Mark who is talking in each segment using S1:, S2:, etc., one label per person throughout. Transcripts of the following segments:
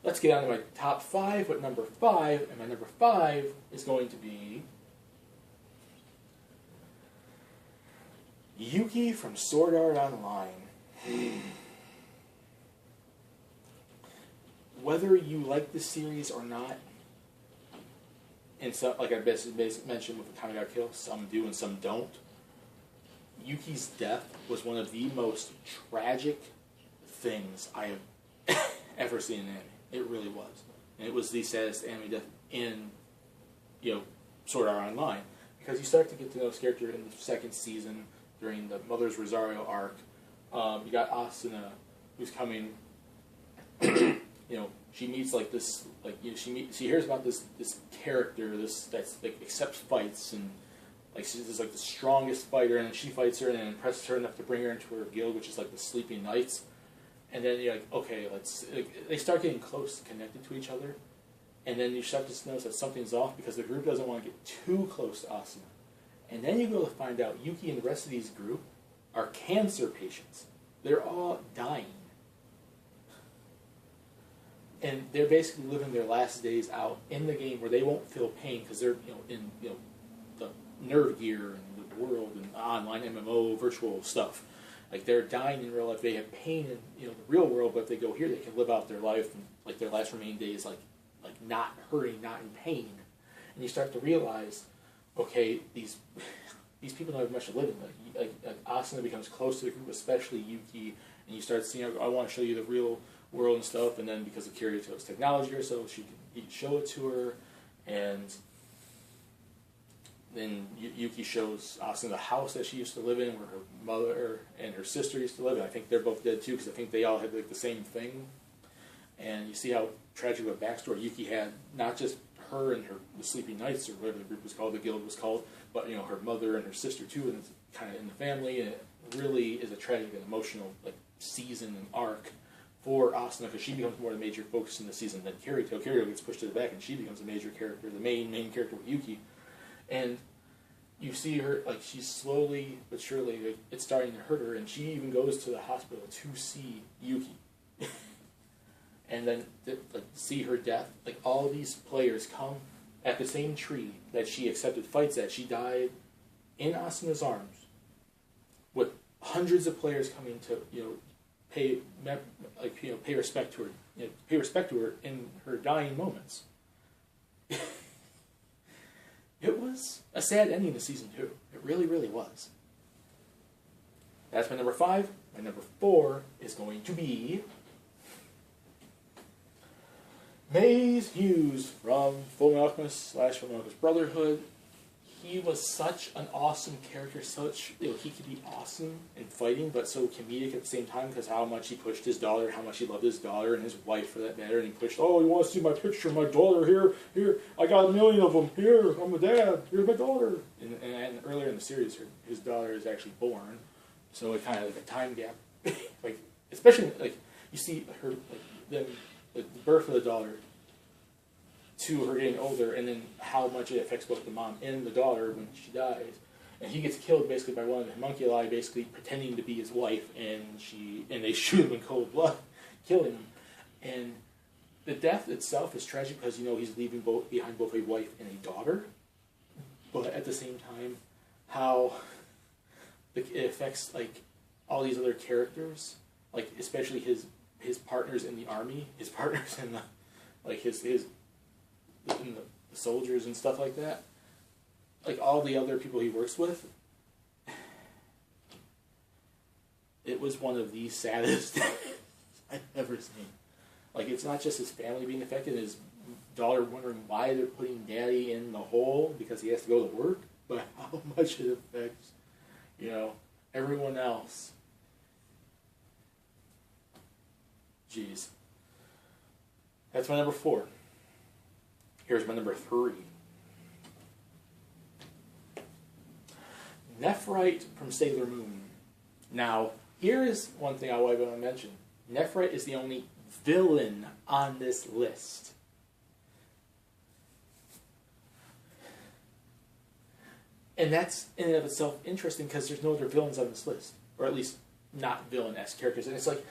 S1: let's get on to my top 5 with number 5, and my number 5 is going to be Yuki from Sword Art Online. Whether you like the series or not, and some, like I basically mentioned with the Time Got Killed, some do and some don't, Yuki's death was one of the most tragic things I have ever seen in anime. It really was. And it was the saddest anime death in, Sword Art Online. Because you start to get to know this character in the 2nd season, during the Mother's Rosario arc. You got Asuna, who's coming, she meets like this, she hears about this character, that's like accepts fights, and like she's like the strongest fighter, and then she fights her and then impresses her enough to bring her into her guild, which is like the Sleeping Knights. And then you're like, okay, they start getting close, connected to each other, and then you start to notice that something's off because the group doesn't want to get too close to Asuna. And then you go to find out Yuki and the rest of these group are cancer patients. They're all dying. And they're basically living their last days out in the game where they won't feel pain because they're in the nerd gear and the world and online MMO virtual stuff. Like they're dying in real life. They have pain in the real world, but if they go here, they can live out their life and like their last remaining days like not hurting, not in pain. And you start to realize, okay, these people don't have much to live in. Like Asuna becomes close to the group, especially Yuki, and you start seeing, I want to show you the real world and stuff, and then because of Kirito's technology or so, he can show it to her, and then Yuki shows Asuna the house that she used to live in, where her mother and her sister used to live in. I think they're both dead too, because I think they all had like the same thing. And you see how tragic of a backstory Yuki had, not just her and the Sleeping Knights, or whatever the group was called, the guild was called, but her mother and her sister too, and it's kind of in the family, and it really is a tragic and emotional season and arc for Asuna, because she becomes more the major focus in the season than Kirito. Kirito gets pushed to the back, and she becomes a major character, the main character with Yuki. And you see her, she's slowly but surely, it's starting to hurt her, and she even goes to the hospital to see Yuki. And then, see her death. All these players come at the same tree that she accepted fights at. She died in Asuna's arms, with hundreds of players coming to, pay respect to her, pay respect to her in her dying moments. It was a sad ending to season 2. It really, really was. That's my number 5. My number 4 is going to be Maze Hughes from Fullmetal Alchemist / Fullmetal Alchemist Brotherhood. He was such an awesome character, he could be awesome in fighting, but so comedic at the same time, because how much he pushed his daughter, how much he loved his daughter, and his wife for that matter, and he pushed, oh, you want to see my picture of my daughter? Here, I got 1 million of them, here, I'm a dad, here's my daughter. And earlier in the series, his daughter is actually born, so it kind of a time gap, especially, you see her, the birth of the daughter, to her getting older, and then how much it affects both the mom and the daughter when she dies. And he gets killed basically by one of the homunculi, basically pretending to be his wife, and they shoot him in cold blood, killing him. And the death itself is tragic because he's leaving behind both a wife and a daughter, but at the same time, how it affects all these other characters, especially his partners in the army, his partners in the his the soldiers and stuff like that, all the other people he works with. It was one of the saddest I've ever seen. It's not just his family being affected, his daughter wondering why they're putting daddy in the hole because he has to go to work, but how much it affects, everyone else. Jeez. That's my number 4. Here's my number 3. Nephrite from Sailor Moon. Now, here is one thing I want to mention. Nephrite is the only villain on this list. And that's in and of itself interesting because there's no other villains on this list. Or at least not villain-esque characters, and it's like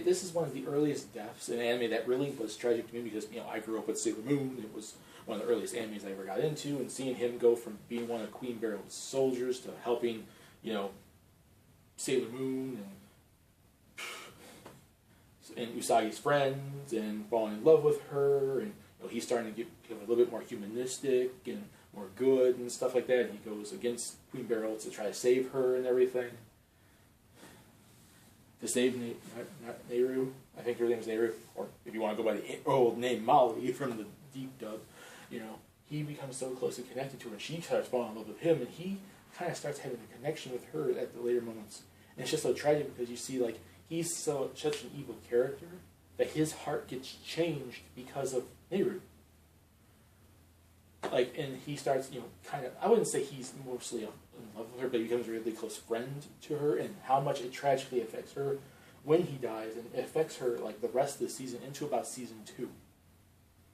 S1: this is one of the earliest deaths in anime that really was tragic to me because I grew up with Sailor Moon. It was one of the earliest animes I ever got into, and seeing him go from being one of Queen Beryl's soldiers to helping Sailor Moon and Usagi's friends and falling in love with her, and he's starting to get a little bit more humanistic and more good and stuff like that. And he goes against Queen Beryl to try to save her and everything. To save not Nehru, I think her name is Nehru, or if you want to go by the old name Molly from the deep dub, he becomes so closely connected to her, and she starts falling in love with him, and he kind of starts having a connection with her at the later moments. And it's just so tragic because you see, he's such an evil character that his heart gets changed because of Nehru. And he starts, kind of, I wouldn't say he's mostly in love with her, but he becomes a really close friend to her, and how much it tragically affects her when he dies, and it affects her, the rest of the season into about season 2.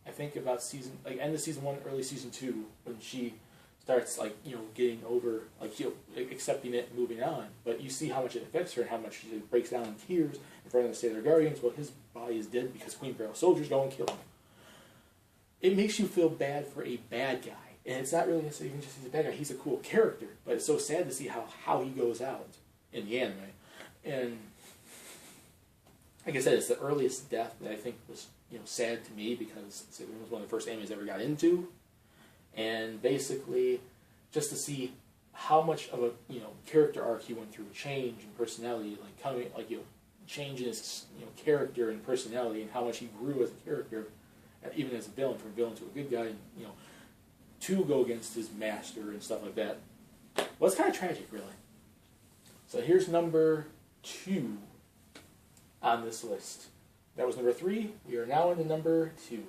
S1: I think about end of season 1, early season 2, when she starts, getting over, accepting it and moving on. But you see how much it affects her and how much she breaks down in tears in front of the Sailor Guardians. Well, his body is dead because Queen Beryl soldiers go and kill him. It makes you feel bad for a bad guy. And it's not really necessarily even just he's a bad guy. He's a cool character. But it's so sad to see how he goes out in the anime. And like I said, it's the earliest death that I think was sad to me because it was one of the first animes I ever got into. And basically, just to see how much of a character arc he went through, change in personality, change in his character and personality, and how much he grew as a character, even as a villain, from a villain to a good guy, and to go against his master and stuff like that. Well, it's kind of tragic, really. So here's number 2 on this list. That was number 3. We are now into number 2.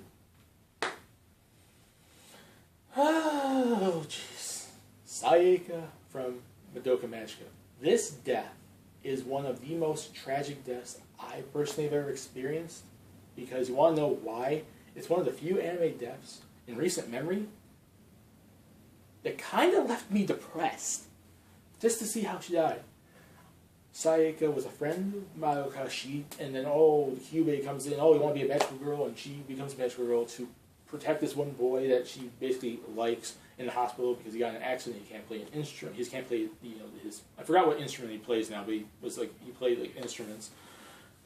S1: Oh, jeez. Sayaka from Madoka Magica. This death is one of the most tragic deaths I personally have ever experienced. Because you want to know why? It's one of the few anime deaths in recent memory that kind of left me depressed. Just to see how she died. Sayaka was a friend of Madoka, and then, Kyubei comes in, you want to be a magical girl, and she becomes a magical girl to protect this one boy that she basically likes in the hospital because he got in an accident. He can't play an instrument. He just can't play his. I forgot what instrument he plays now, but he played instruments,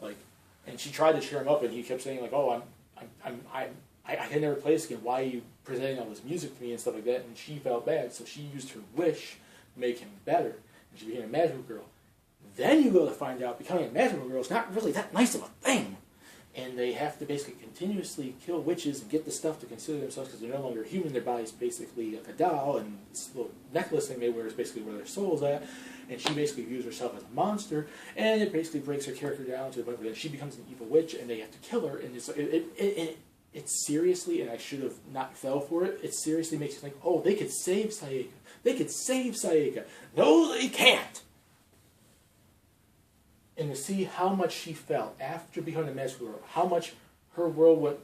S1: and she tried to cheer him up, and he kept saying I can never play this again. Why are you presenting all this music to me and stuff like that? And she felt bad, so she used her wish to make him better, and she became a magical girl. Then you go to find out becoming a magical girl is not really that nice of a thing. And they have to basically continuously kill witches and get the stuff to consider themselves because they're no longer human. Their body's basically like a doll, and this little necklace thing they wear is basically where their soul's at. And she basically views herself as a monster, and it basically breaks her character down to the point where she becomes an evil witch, and they have to kill her. And it seriously, and I should have not fell for it, it seriously makes you think, oh, they could save Sayaka. They could save Sayaka. No, they can't. And to see how much she felt after becoming a magical girl, how much her world went,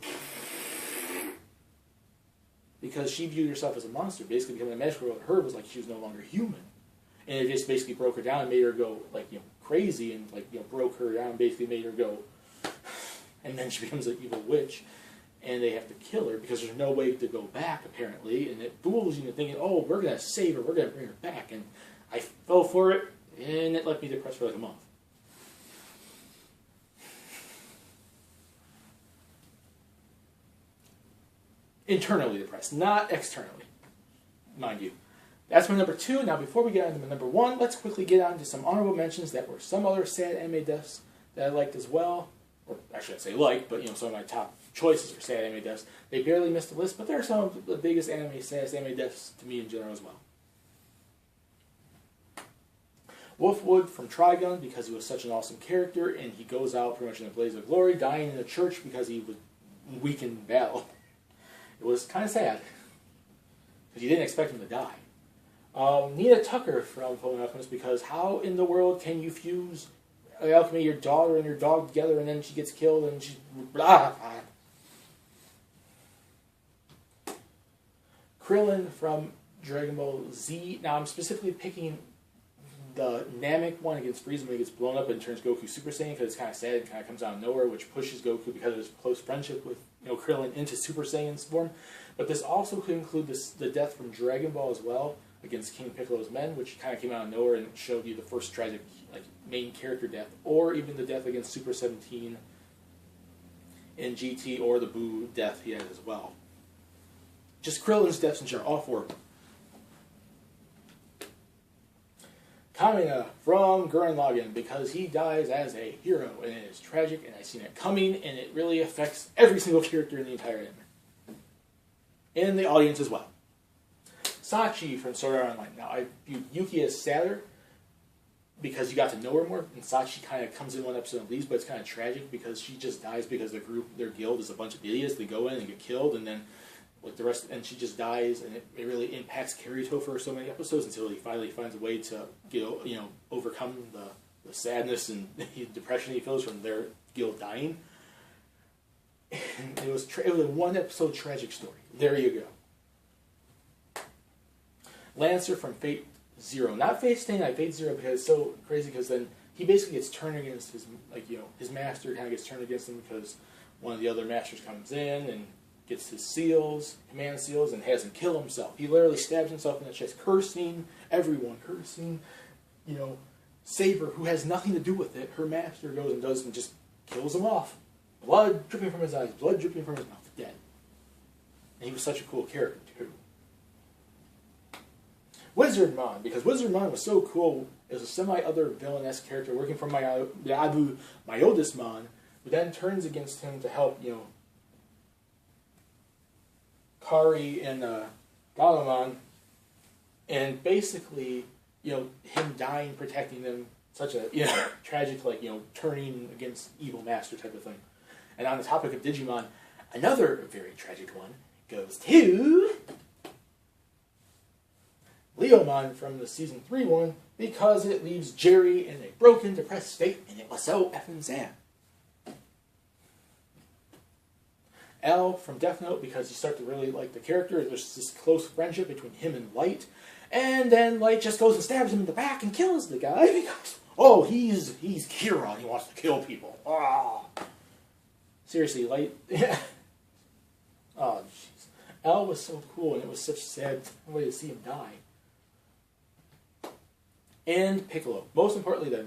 S1: because she viewed herself as a monster. Basically, becoming a magical girl to her was like she was no longer human, and it just basically broke her down and made her go crazy, and broke her down, basically made her go, and then she becomes an evil witch, and they have to kill her because there's no way to go back apparently, and it fools you into thinking, oh, we're gonna save her, we're gonna bring her back, and I fell for it, and it left me depressed for a month. Internally depressed, not externally, mind you. That's my number 2. Now, before we get on to my number 1, let's quickly get on to some honorable mentions that were some other sad anime deaths that I liked as well. Or actually, I'd say but some of my top choices for sad anime deaths. They barely missed the list, but they're some of the biggest saddest anime deaths to me in general as well. Wolfwood from Trigun, because he was such an awesome character, and he goes out pretty much in a blaze of glory, dying in a church because he was weak in battle. It was kind of sad, because you didn't expect him to die. Nina Tucker from Fullmetal Alchemist, because how in the world can you fuse alchemy, your daughter and your dog together, and then she gets killed, and she blah. Krillin from Dragon Ball Z. Now I'm specifically picking the Namek one against Frieza when he gets blown up and turns Goku Super Saiyan because it's kind of sad. It kind of comes out of nowhere, which pushes Goku because of his close friendship with Krillin into Super Saiyan's form. But this also could include the death from Dragon Ball as well against King Piccolo's men, which kind of came out of nowhere and showed you the first tragic main character death, or even the death against Super 17 in GT, or the Buu death he had as well. Just Krillin's deaths in general, all four of them. Kamina from Gurren Lagann, because he dies as a hero, and it is tragic, and I've seen it coming, and it really affects every single character in the entire anime. And the audience as well. Sachi from Soria Online. Now, I viewed Yuki as sadder, because you got to know her more, and Sachi kind of comes in one episode and leaves, but it's kind of tragic, because she just dies because their group, their guild is a bunch of idiots. They go in and get killed, and then the rest, and she just dies, and it really impacts Kirito for so many episodes until he finally finds a way to overcome the sadness and depression he feels from their guild dying. And it was a one episode tragic story. There you go. Lancer from FateZero, not Fate Stay Night, FateZero, because it's so crazy. Because then he basically gets turned against his master kind of gets turned against him because one of the other masters comes in and gets his seals, command seals, and has him kill himself. He literally stabs himself in the chest, cursing everyone, cursing, Saber, who has nothing to do with it. Her master goes and does and just kills him off. Blood dripping from his eyes, blood dripping from his mouth, dead. And he was such a cool character, too. Wizardmon, because Wizardmon was so cool. It was a semi-other villainous character working for Abu Myodismon, who then turns against him to help, Kari and Galamon, and basically, him dying, protecting them, such a tragic, turning against evil master type of thing. And on the topic of Digimon, another very tragic one goes to Leomon from the Season 3 one, because it leaves Jerry in a broken, depressed state, and it was so effing sad. L from Death Note, because you start to really like the character. There's this close friendship between him and Light. And then Light just goes and stabs him in the back and kills the guy because, he's Kira and he wants to kill people. Oh. Seriously, Light. Oh, jeez. L was so cool, and it was such a sad way to see him die. And Piccolo. Most importantly, the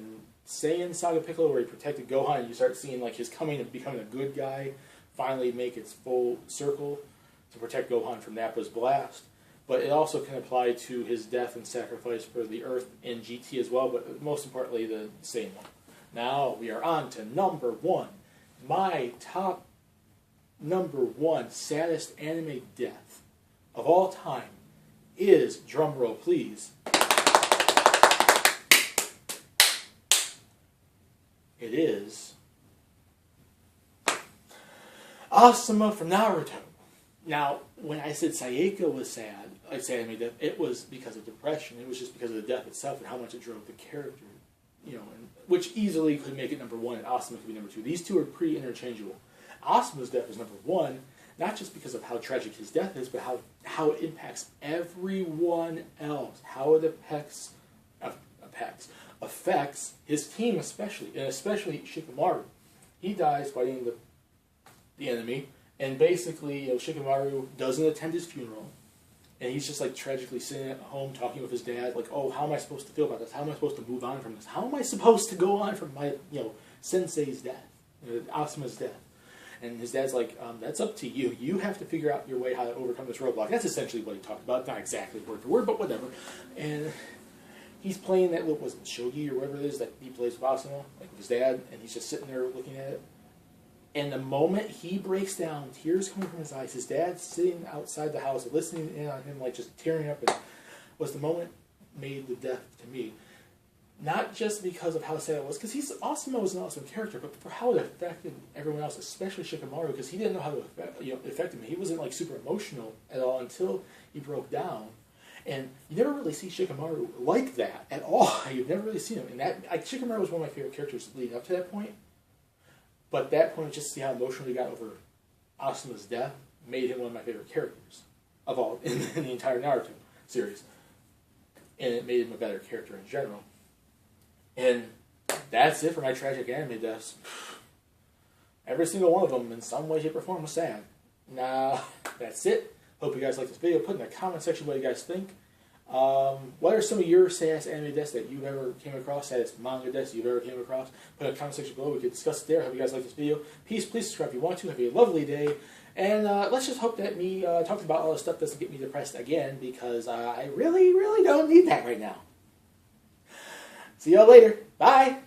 S1: Saiyan Saga Piccolo, where he protected Gohan, and you start seeing his coming and becoming a good guy finally make its full circle to protect Gohan from Nappa's blast. But it also can apply to his death and sacrifice for the Earth in GT as well, but most importantly, the same one. Now we are on to number 1. My top number 1 saddest anime death of all time is, drumroll please, it is Asuma from Naruto. Now, when I said Sayaka was sad, I say anime death, it was because of depression. It was just because of the death itself and how much it drove the character, and, which easily could make it number 1, and Asuma could be number 2. These two are pretty interchangeable. Asuma's death was number 1, not just because of how tragic his death is, but how it impacts everyone else, how it affects his team especially, and especially Shikamaru. He dies fighting the enemy, and basically, Shikamaru doesn't attend his funeral, and he's just tragically sitting at home talking with his dad, how am I supposed to feel about this? How am I supposed to move on from this? How am I supposed to go on from my, sensei's death, Asuma's death? And his dad's like, that's up to you. You have to figure out your way how to overcome this roadblock. That's essentially what he talked about. Not exactly word for word, but whatever. And he's playing that, what was it, shogi or whatever it is that he plays with Asuma, with his dad, and he's just sitting there looking at it. And the moment he breaks down, tears coming from his eyes, his dad's sitting outside the house, listening in on him, just tearing up, and was the moment made the death to me. Not just because of how sad it was, because Asuma was an awesome character, but for how it affected everyone else, especially Shikamaru, because he didn't know how to affect him. He wasn't super emotional at all until he broke down. And you never really see Shikamaru like that at all. You've never really seen him. And Shikamaru was one of my favorite characters leading up to that point. But at that point, just to see how emotional he got over Asuma's death made him one of my favorite characters of all in the entire Naruto series. And it made him a better character in general. And that's it for my tragic anime deaths. Every single one of them, in some way, shape, or form, was sad. Nah, that's it. Hope you guys like this video. Put in the comment section what you guys think. What are some of your saddest anime deaths that you've ever came across? Saddest manga deaths you've ever came across? Put in the comment section below. We can discuss it there. Hope you guys like this video. Please subscribe if you want to. Have a lovely day. And let's just hope that me talking about all this stuff doesn't get me depressed again, because I really, really don't need that right now. See y'all later. Bye.